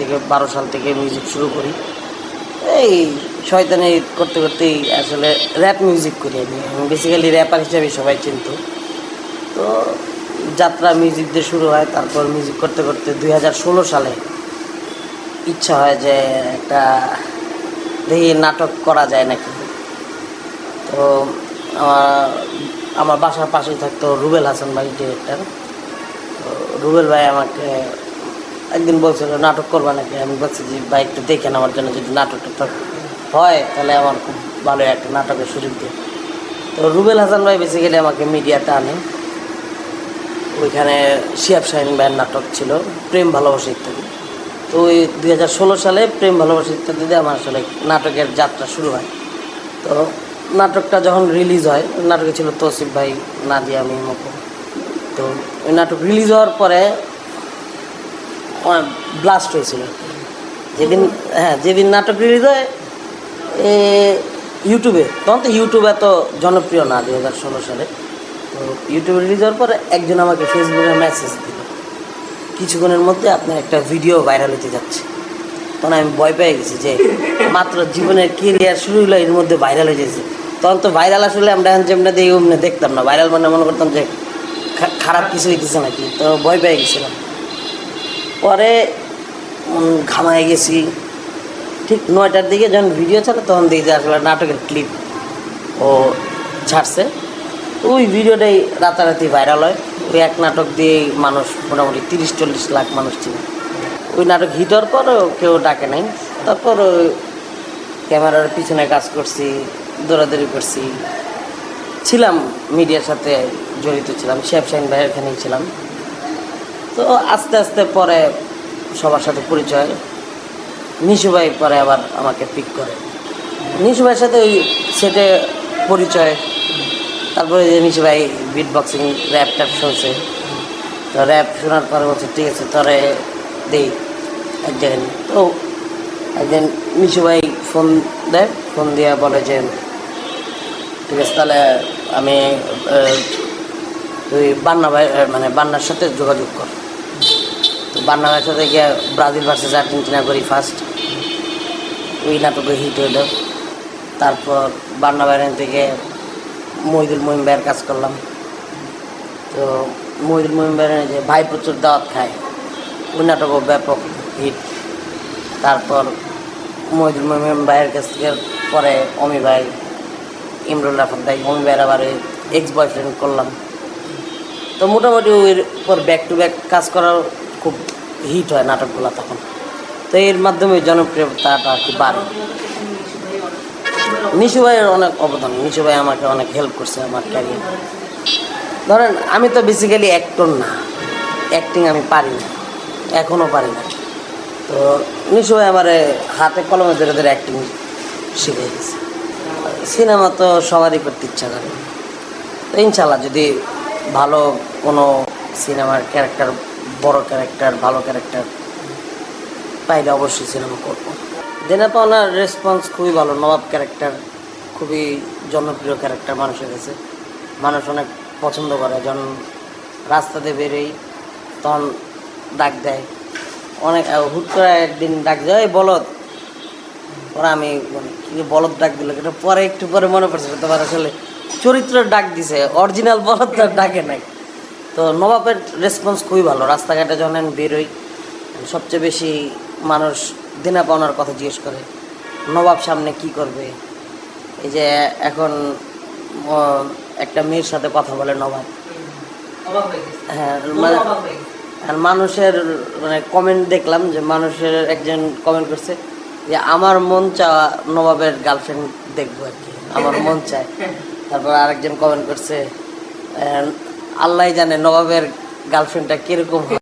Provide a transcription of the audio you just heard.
থেকে 12 সাল থেকে মিউজিক শুরু করি। এই শয়তানি করতে করতেই আসলে র্যাপ মিউজিক করি আমি বেসিক্যালি র্যাপার হিসাবে সবাই চিনত। তো যাত্রা মিউজিক দিয়ে শুরু হয়, তারপর মিউজিক করতে করতে 2016 সালে ইচ্ছা হয় যে একটা দেখি নাটক করা যায় নাকি। তো আমার বাসার পাশেই থাকতো রুবেল হাসান ভাই, ডিরেক্টর। তো রুবেল ভাই আমাকে একদিন বলছিল নাটক করবা নাকি। আমি বলছি যে ভাই একটু দেখেন আমার জন্য, যদি নাটকটা হয় তাহলে আমার খুব ভালো একটা নাটকের সুযোগ দিয়ে। তো রুবেল হাসান ভাই বেসিক্যালি আমাকে মিডিয়াতে আনে। ওইখানে শিয়াব শাহিন ভাইয়ের নাটক ছিল প্রেম ভালোবাসা ইত্যাদি। তো ওই 2016 সালে প্রেম ভালোবাসা ইত্যাদিতে আমার আসলে নাটকের যাত্রা শুরু হয়। তো নাটকটা যখন রিলিজ হয়, নাটকে ছিল তৌসিফ ভাই, নাদিয়া, আমি, মকু। তো ওই নাটক রিলিজ হওয়ার পরে ব্লাস্ট হয়েছিল যেদিন নাটক রিলিজ হয় ইউটিউবে। তখন তো ইউটিউব এত জনপ্রিয় না 2016 সালে। তো ইউটিউবে রিলিজ হওয়ার পরে একজন আমাকে ফেসবুকে মেসেজ দিল, কিছুক্ষণের মধ্যে আপনার একটা ভিডিও ভাইরাল হতে যাচ্ছে। তখন আমি ভয় পেয়ে গেছি যে মাত্র জীবনের কেরিয়ার শুরু হলো, এর মধ্যে ভাইরাল হয়ে যেছে। তখন তো ভাইরাল আসলে আমরা যেমন দেখি অমনি দেখতাম না, ভাইরাল মানে মনে করতাম যে খারাপ কিছু হইতেছে নাকি। তো ভয় পেয়ে গেছিলাম। পরে ঘামায় গেছি। ঠিক 9টার দিকে যখন ভিডিও ছাড়ে তখন দেখি যে আসলে নাটকের ক্লিপ ও ছাড়ছে। ওই ভিডিওটাই রাতারাতি ভাইরাল হয়। ওই এক নাটক দিয়েই মানুষ মোটামুটি 30-40 লাখ মানুষ ছিল। ওই নাটক হিট হওয়ার পরও কেউ ডাকে নাই। তারপর ওই ক্যামেরার পিছনে কাজ করছি, দৌড়াদৌড়ি করছি, ছিলাম মিডিয়ার সাথে জড়িত ছিলাম। শিয়াব শাহিন ভাইয়ের এখানেই ছিলাম। তো আস্তে আস্তে পরে সবার সাথে পরিচয়। নিশু ভাই পরে আবার আমাকে পিক করে। নিশু ভাইয়ের সাথে ওই সেটে পরিচয়। তারপরে যে নিশু ভাই বিট বক্সিং র্যাপ ট্যাপ শুনছে। তো র্যাপ শোনার পরে বলছে ঠিক আছে তোরে দেই এক জায়গায়। তো একদিন নিশু ভাই ফোন দেয়, ফোন দিয়ে বলে যে ঠিক আছে তাহলে আমি তুই বান্না ভাই মানে বান্নার সাথে যোগাযোগ কর। তো বান্না ভাইয়ের সাথে গিয়ে ব্রাজিল ভার্সেস আর্জেন্টিনা করি ফার্স্ট। ওই নাটকে হিট হইল। তারপর বান্না ভাইয়ের থেকে মহিদুল মহিম ভাইয়ের কাজ করলাম। তো মহিদুল মহিম ভাইয়ের যে ভাই প্রচুর দাওয়াত খায়, ওই নাটকও ব্যাপক হিট। তারপর মহিদুল মহিম ভাইয়ের কাছ থেকে পরে অমি ভাই, ইমরুল রাফাত ভাই, অমি ভাইয়ের আবার এক্স বয়ফ্রেন্ড করলাম। তো মোটামুটি ওর পর ব্যাক টু ব্যাক কাজ করার খুব হিট হয় নাটকগুলো তখন। তো এর মাধ্যমে জনপ্রিয়তাটা আর কি বাড়ে। নিশু ভাইয়ের অনেক অবদান। নিশু ভাই আমাকে অনেক হেল্প করছে আমার ক্যারিয়ার। ধরেন আমি তো বেসিক্যালি অ্যাক্টর না, অ্যাক্টিং আমি পারি না, এখনও পারি না। তো নিশু ভাই আমার হাতে কলমে ধরে ধরে অ্যাক্টিং শিখে গেছে। সিনেমা তো সবারই করতে ইচ্ছা করে। তো ইনশাল্লাহ যদি ভালো কোনো সিনেমার ক্যারেক্টার, বড় ক্যারেক্টার, ভালো ক্যারেক্টার পাইলে অবশ্যই সিনেমা করবো। জেনে পাওনার রেসপন্স খুবই ভালো। নবাব ক্যারেক্টার খুবই জনপ্রিয় ক্যারেক্টার মানুষের কাছে। মানুষ অনেক পছন্দ করে। যখন রাস্তাতে বেরোই তখন ডাক দেয় অনেক। হুট করে একদিন ডাক দেয় এই বলদ, পরে আমি মানে কি বলদ ডাক দিল, এটা পরে একটু পরে মনে পড়ছে তোমার আসলে চরিত্রের ডাক দিছে, অরিজিনাল বলদ তার ডাকে নাই। তো নবাবের রেসপন্স খুবই ভালো। রাস্তাঘাটে যখন আমি বেরোই সবচেয়ে বেশি মানুষ দেনা পাওনার কথা জিজ্ঞেস করে, নবাব সামনে কি করবে। এই যে এখন একটা মেয়ের সাথে কথা বলে নবাব, হ্যাঁ মানে আর মানুষের মানে কমেন্ট দেখলাম যে মানুষের একজন কমেন্ট করছে যে আমার মন চাওয়া নবাবের গার্লফ্রেন্ড দেখবো আর কি, আমার মন চায়। তারপর আরেকজন কমেন্ট করছে আল্লাহ জানে নবাবের গার্লফ্রেন্ডটা কীরকম।